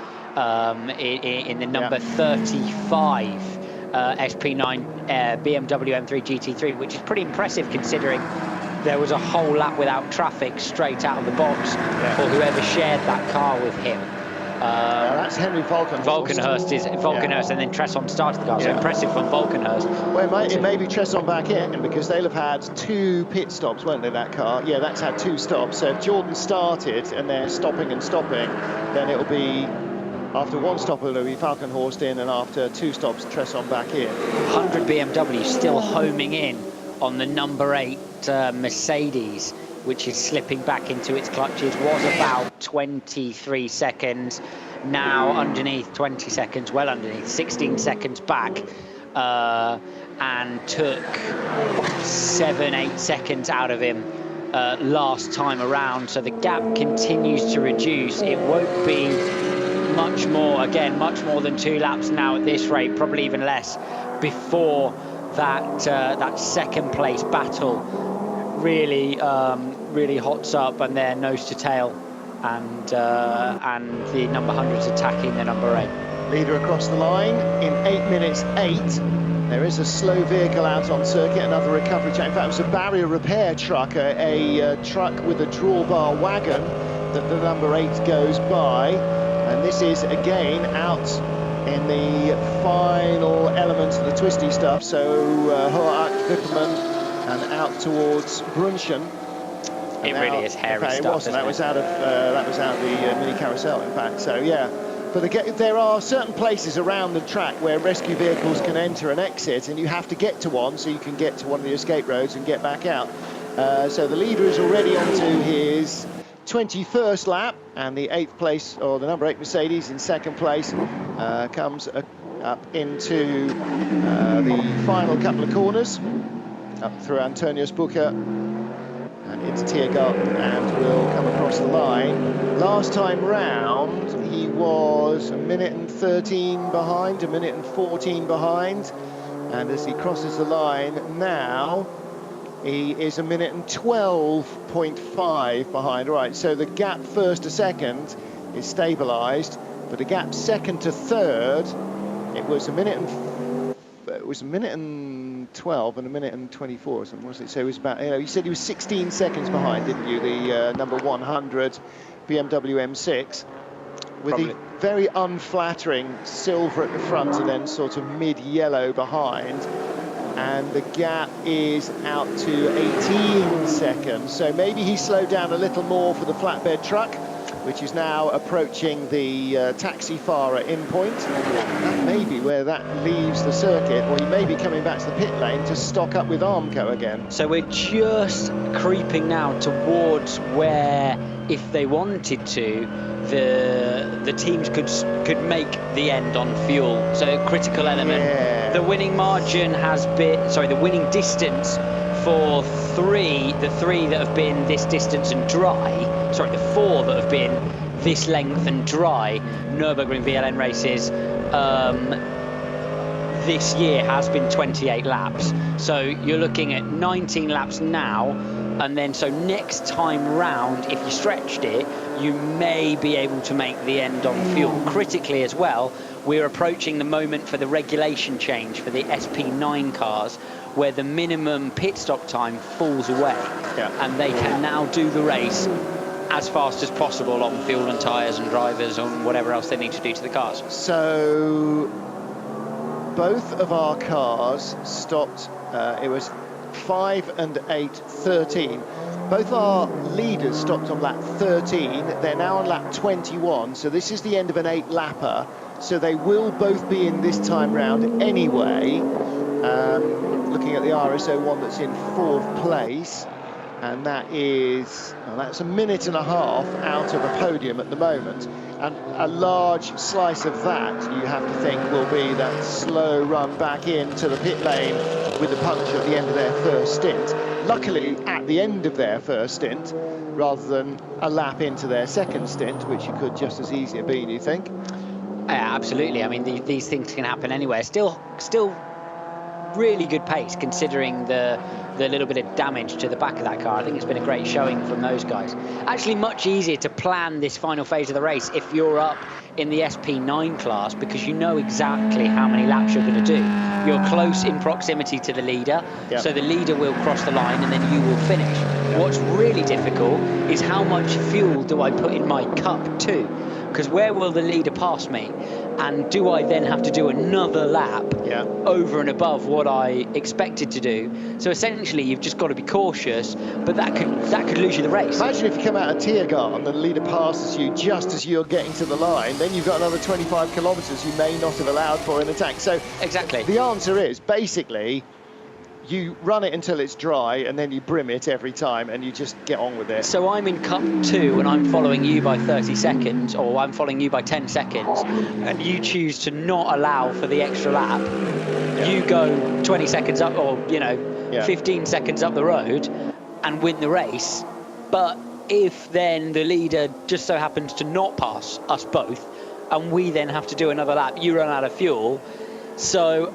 in the number 35 SP9 BMW M3 GT3, which is pretty impressive considering there was a whole lap without traffic straight out of the box for whoever shared that car with him. That's Henry Valkenhurst, and then Tresson started the car. So impressive from Valkenhurst. Well, it may be Tresson back in, because they'll have had 2 pit stops, won't they, that car? Yeah, that's had 2 stops. So if Jordan started and they're stopping and stopping, then it'll be, after 1 stop, it'll be Falkenhorst in, and after 2 stops, Tresson back in. 100 BMW still homing in on the number 8 Mercedes, which is slipping back into its clutches. Was about 23 seconds, now underneath 20 seconds, well underneath, 16 seconds back, and took 7-8 seconds out of him last time around. So the gap continues to reduce. It won't be much more, again, much more than 2 laps now at this rate, probably even less, before that second place battle really hots up, and they're nose to tail, and the number 100's attacking the number 8. Leader across the line in 8:08. There is a slow vehicle out on circuit, another recovery track. In fact, it was a barrier repair truck, a truck with a drawbar wagon that the number 8 goes by, and this is again out in the final elements of the twisty stuff. So Hoak, Wipperman, and out towards Brunschen. It really is hairy stuff. It wasn't. That was out of the mini carousel, in fact. So yeah, but there are certain places around the track where rescue vehicles can enter and exit, and you have to get to one so you can get to one of the escape roads and get back out. So the leader is already onto his 21st lap, and the 8th place, or the number 8 Mercedes in 2nd place, comes up into the final couple of corners, up through Antonius Bucher and into Tiergarten, and will come across the line. Last time round he was 1 minute and 13 behind, 1 minute and 14 behind, and as he crosses the line now he is 1 minute and 12.5 behind. Right, so the gap first to second is stabilised, but the gap second to third, it was 1 minute and 12 and 1 minute and 24 or something, wasn't it? So it was about, you said he was 16 seconds behind, didn't you? The number 100 BMW M6 with the very unflattering silver at the front and then sort of mid-yellow behind. And the gap is out to 18 seconds. So maybe he slowed down a little more for the flatbed truck, which is now approaching the taxi Farah in point. That may be where that leaves the circuit, or he may be coming back to the pit lane to stock up with Armco again. So we're just creeping now towards where, if they wanted to, the teams could make the end on fuel. So a critical element. Yeah. The winning margin has been, the winning distance for the 3 that have been this distance and dry, the 4 that have been this length and dry Nürburgring VLN races this year has been 28 laps. So you're looking at 19 laps now And then, so next time round, if you stretched it, you may be able to make the end on fuel. Critically as well, we're approaching the moment for the regulation change for the SP9 cars, where the minimum pit stop time falls away. And they can now do the race as fast as possible on fuel and tyres and drivers and whatever else they need to do to the cars. So both of our cars stopped, it was 5 and 8, 13. Both our leaders stopped on lap 13. They're now on lap 21, so this is the end of an 8-lapper. So they will both be in this time round anyway. Looking at the RS01 that's in 4th place, and that is, well, that's a minute and a half out of a podium at the moment. And a large slice of that, you have to think, will be that slow run back into the pit lane with the puncture at the end of their first stint. Luckily, at the end of their first stint, rather than a lap into their second stint, which you could just as easily have been, you think? Yeah, absolutely. I mean, these things can happen anywhere. Still really good pace, considering the little bit of damage to the back of that car. I think it's been a great showing from those guys. Actually, much easier to plan this final phase of the race if you're up in the SP9 class, because you know exactly how many laps you're going to do. You're close in proximity to the leader, so the leader will cross the line and then you will finish. What's really difficult is how much fuel do I put in my cup too? Because where will the leader pass me? And do I then have to do another lap over and above what I expected to do? So essentially, you've just got to be cautious, but that could lose you the race. Imagine if you come out of Tiergarten and the leader passes you just as you're getting to the line, then you've got another 25 kilometres you may not have allowed for in attack. So exactly, the answer is basically you run it until it's dry and then you brim it every time and you just get on with it. So I'm in Cup 2 and I'm following you by 30 seconds, or I'm following you by 10 seconds, and you choose to not allow for the extra lap. You go 20 seconds up, or 15 seconds up the road and win the race. But if then the leader just so happens to not pass us both and we then have to do another lap, you run out of fuel. So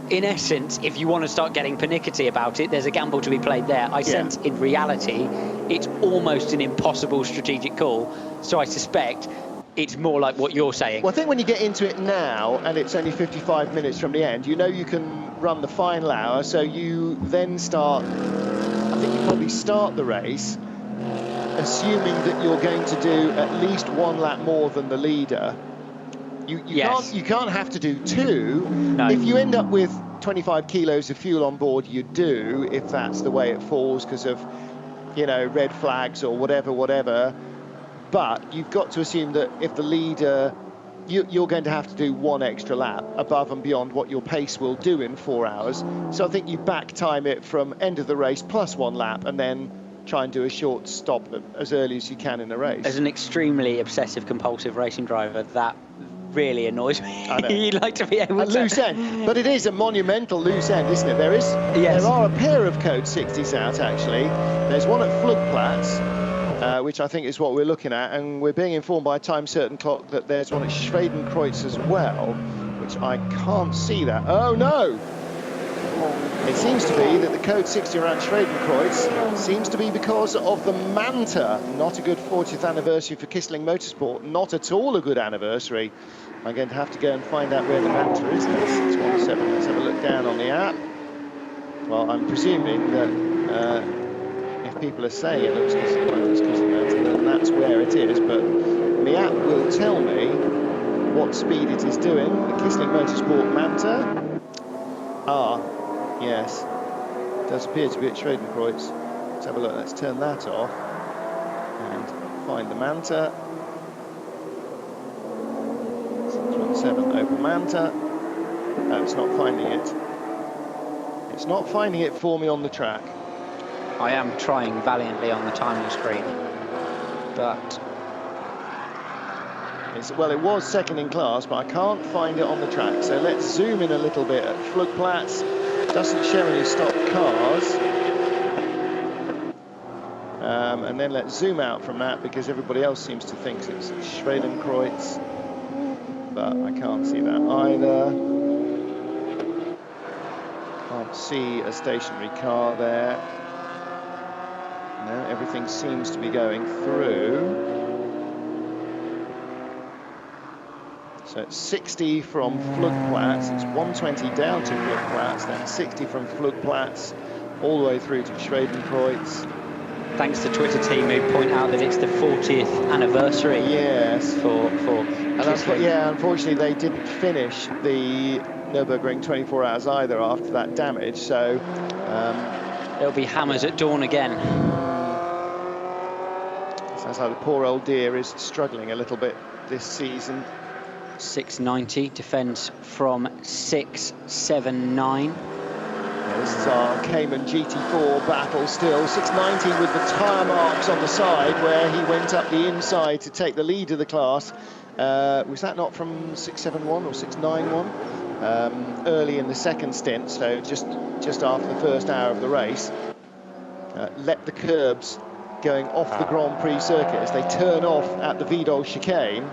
in essence, if you want to start getting pernickety about it, there's a gamble to be played there. I sense in reality, it's almost an impossible strategic call. So I suspect it's more like what you're saying. Well, I think when you get into it now, and it's only 55 minutes from the end, you know you can run the final hour, so you then start, I think you probably start the race assuming that you're going to do at least one lap more than the leader. You can't have to do two. No. If you end up with 25 kilos of fuel on board, you do, if that's the way it falls because of, red flags or whatever. But you've got to assume that if the leader, you're going to have to do one extra lap above and beyond what your pace will do in 4 hours. So I think you back time it from end of the race plus one lap and then try and do a short stop as early as you can in the race. As an extremely obsessive compulsive racing driver, that really annoys me. I know. You'd like to be able to... loose end. But it is a monumental loose end, isn't it? There are a pair of Code 60s out, actually. There's one at Flugplatz, which I think is what we're looking at, and we're being informed by a time certain clock that there's one at Schwedenkreuz as well, which I can't see that. Oh, no! It seems to be that the Code 60 around Schwedenkreuz seems to be because of the Manta. Not a good 40th anniversary for Kissling Motorsport. Not at all a good anniversary. I'm going to have to go and find out where the Manta is. That's 617. Let's have a look down on the app. Well, I'm presuming that if people are saying it looks like it's Kissling Manta, then that's where it is. But the app will tell me what speed it is doing. The Kissling Motorsport Manta. Yes, it does appear to be at Schwedenkreuz. Let's have a look, let's turn that off and find the Manta. 617 Opel Manta. No, it's not finding it. It's not finding it for me on the track. I am trying valiantly on the timing screen, but... Well, it was second in class, but I can't find it on the track. So let's zoom in a little bit at Flugplatz. Doesn't show any stopped cars. And then let's zoom out from that because everybody else seems to think it's Schwedenkreuz. But I can't see that either. Can't see a stationary car there. No, everything seems to be going through. So it's 60 from Flugplatz, it's 120 down to Flugplatz, then 60 from Flugplatz all the way through to Schwedenkreuz. Thanks to Twitter team who point out that it's the 40th anniversary. Yes. For yeah, unfortunately they didn't finish the Nürburgring 24 hours either after that damage, so it'll be hammers at dawn again. Sounds like the poor old dear is struggling a little bit this season. 690 defends from 679. Yeah, this is our Cayman GT4 battle still. 690 with the tyre marks on the side where he went up the inside to take the lead of the class. Was that not from 671 or 691? Early in the second stint, so just after the first hour of the race. Let the curbs going off the Grand Prix circuit as they turn off at the Vidal chicane.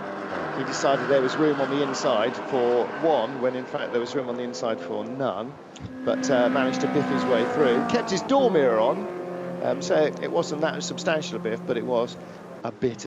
He decided there was room on the inside for one, when in fact there was room on the inside for none, but managed to biff his way through. Kept his door mirror on, so it wasn't that substantial a biff, but it was a bit